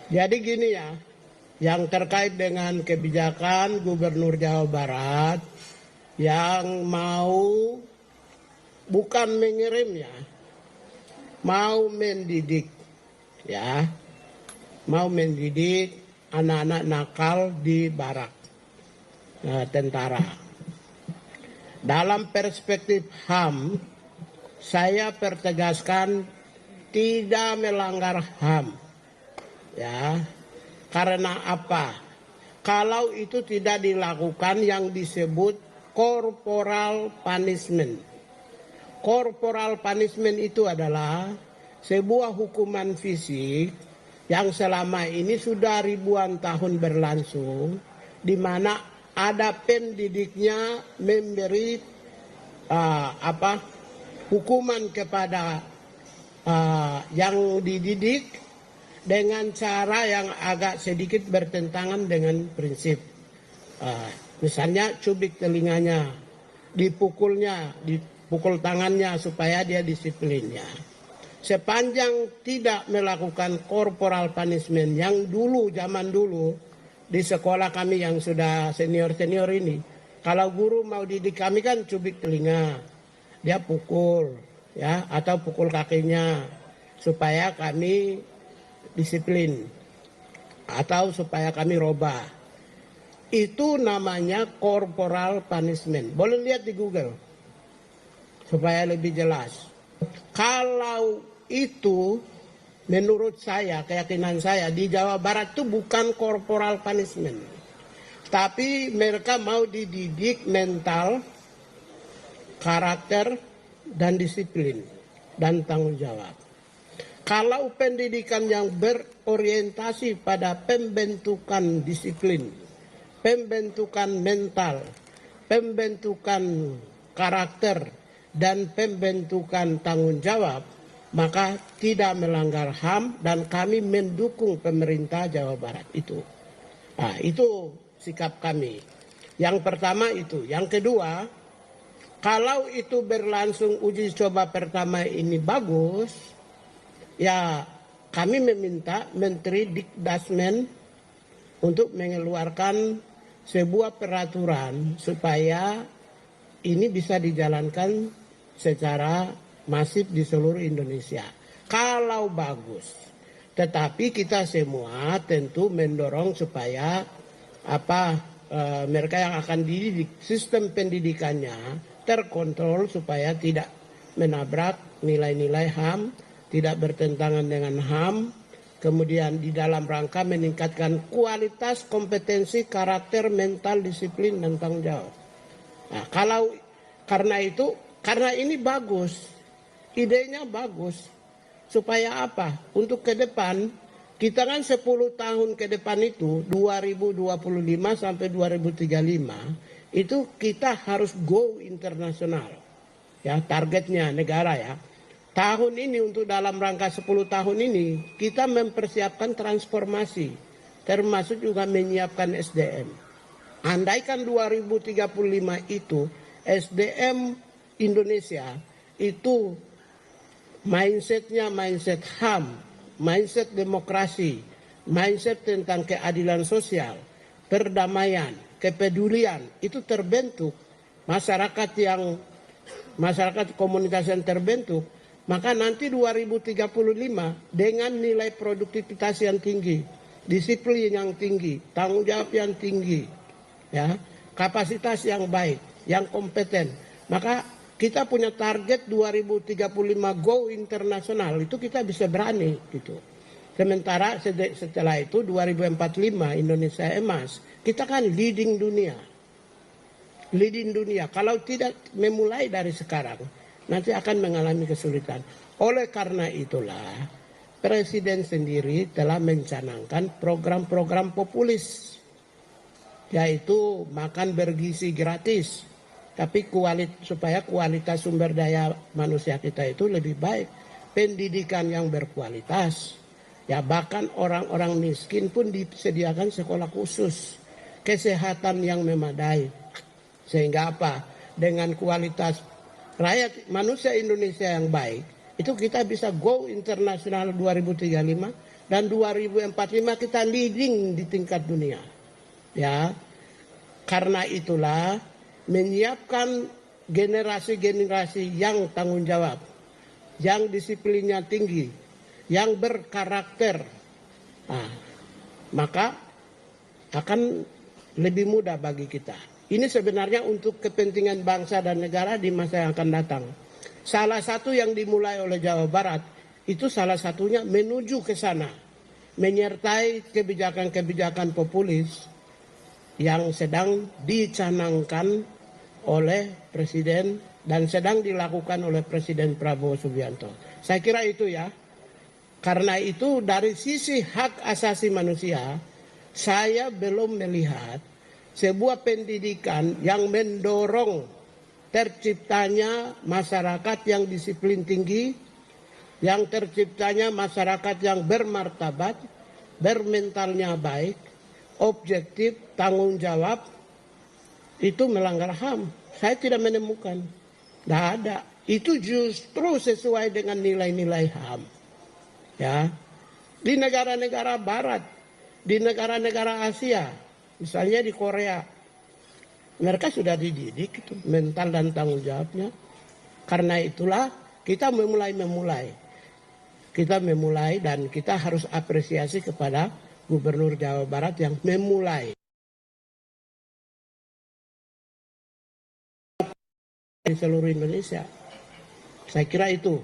Jadi gini ya, yang terkait dengan kebijakan Gubernur Jawa Barat yang mau bukan mengirim ya, mau mendidik ya, mau mendidik anak-anak nakal di barak tentara. Dalam perspektif HAM, saya pertegaskan tidak melanggar HAM. Ya, karena apa? Kalau itu tidak dilakukan yang disebut corporal punishment. Corporal punishment itu adalah sebuah hukuman fisik yang selama ini sudah ribuan tahun berlangsung, di mana ada pendidiknya memberi hukuman kepada yang dididik dengan cara yang agak sedikit bertentangan dengan prinsip. Misalnya cubit telinganya, dipukul tangannya supaya dia disiplinnya. Sepanjang tidak melakukan corporal punishment yang dulu, zaman dulu, di sekolah kami yang sudah senior-senior ini, kalau guru mau didik kami kan cubit telinga, dia pukul, ya, atau pukul kakinya, supaya kami disiplin atau supaya kami robah. Itu namanya corporal punishment. Boleh lihat di Google supaya lebih jelas. Kalau itu menurut saya, keyakinan saya di Jawa Barat itu bukan corporal punishment, tapi mereka mau dididik mental, karakter, dan disiplin dan tanggung jawab. Kalau pendidikan yang berorientasi pada pembentukan disiplin, pembentukan mental, pembentukan karakter, dan pembentukan tanggung jawab, maka tidak melanggar HAM dan kami mendukung pemerintah Jawa Barat itu. Nah, itu sikap kami. Yang pertama itu. Yang kedua, kalau itu berlangsung uji coba pertama ini bagus, ya kami meminta Menteri Dikdasmen untuk mengeluarkan sebuah peraturan supaya ini bisa dijalankan secara masif di seluruh Indonesia. Kalau bagus. Tetapi kita semua tentu mendorong supaya mereka yang akan dididik, sistem pendidikannya terkontrol supaya tidak menabrak nilai-nilai HAM, tidak bertentangan dengan HAM, kemudian di dalam rangka meningkatkan kualitas, kompetensi, karakter, mental, disiplin, dan tanggung jawab. Nah, karena ini bagus, idenya bagus, supaya apa? Untuk ke depan, kita kan 10 tahun ke depan itu, 2025 sampai 2035, itu kita harus go internasional. Ya, targetnya negara ya. Tahun ini untuk dalam rangka 10 tahun ini kita mempersiapkan transformasi termasuk juga menyiapkan SDM. Andaikan 2035 itu SDM Indonesia itu mindsetnya mindset HAM, mindset demokrasi, mindset tentang keadilan sosial, perdamaian, kepedulian itu terbentuk, masyarakat komunitas yang terbentuk, maka nanti 2035 dengan nilai produktivitas yang tinggi, disiplin yang tinggi, tanggung jawab yang tinggi, ya, kapasitas yang baik, yang kompeten, maka kita punya target 2035 go internasional, itu kita bisa berani gitu. Sementara setelah itu 2045 Indonesia emas, kita kan leading dunia. Kalau tidak memulai dari sekarang, nanti akan mengalami kesulitan. Oleh karena itulah, Presiden sendiri telah mencanangkan program-program populis, yaitu makan bergizi gratis, tapi supaya kualitas sumber daya manusia kita itu lebih baik, pendidikan yang berkualitas, ya bahkan orang-orang miskin pun disediakan sekolah khusus, kesehatan yang memadai, sehingga apa? Dengan kualitas rakyat manusia Indonesia yang baik, itu kita bisa go internasional 2035 dan 2045 kita leading di tingkat dunia. Ya, karena itulah menyiapkan generasi-generasi yang tanggung jawab, yang disiplinnya tinggi, yang berkarakter, nah, maka akan lebih mudah bagi kita. Ini sebenarnya untuk kepentingan bangsa dan negara di masa yang akan datang. Salah satu yang dimulai oleh Jawa Barat itu salah satunya menuju ke sana, menyertai kebijakan-kebijakan populis yang sedang dicanangkan oleh Presiden dan sedang dilakukan oleh Presiden Prabowo Subianto. Saya kira itu ya. Karena itu dari sisi hak asasi manusia, saya belum melihat sebuah pendidikan yang mendorong terciptanya masyarakat yang disiplin tinggi, yang terciptanya masyarakat yang bermartabat, bermentalnya baik, objektif, tanggung jawab, itu melanggar HAM. Saya tidak menemukan. Tidak ada. Itu justru sesuai dengan nilai-nilai HAM. Ya, di negara-negara Barat, di negara-negara Asia, misalnya di Korea, mereka sudah dididik itu, mental dan tanggung jawabnya. Karena itulah kita memulai. Kita memulai dan kita harus apresiasi kepada Gubernur Jawa Barat yang memulai di seluruh Indonesia. Saya kira itu.